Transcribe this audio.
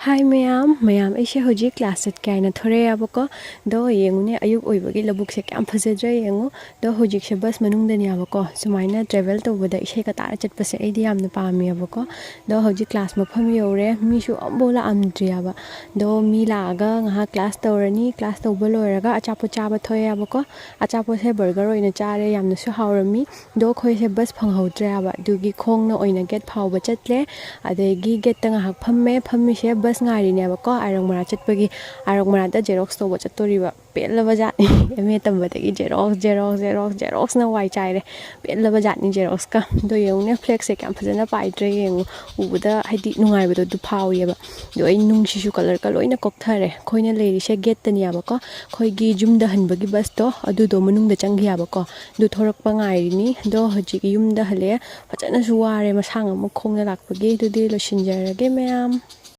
Hi mayam aishe hoji class at kaina thore abako do yengune ayuk oibagi labuk se kyam phajadra yengu do hoji se bus manung dani abako sumaina travel to boda ishe ka tara chat pase aidi yamna pami abako do hoji class mafam yore mi shu ambola amdri aba do mi la aga ngaha class tawrani class tawba loiraga achapo chaba thoye abako achapo se burger oina chare yamna su hawrami do khoi se bus phanghawdre aba dugi khongna oina get phawba chatle adegi get tanga hak phamme phammi se bus ngari ne ba ko arang mara chatpagi arang mara da xerox to ba chatori ba pelaba jatni eme tamba da gi xerox na wai chai re pelaba jatni xerox ka do yeng ne flex se kam phajana pai tre yeng ubuda haidi nungai ba du phawi ba do ai nung shi shu color ka loina kok thare khoina leri se get tani ba ko khoi gi jum da han bagi bus to adu do manung da chang ya ba ko du thorak pa ngai ni do hoji gi yum da hale phajana su ware masang am khong na lak pagi du di lo shinjarage mayam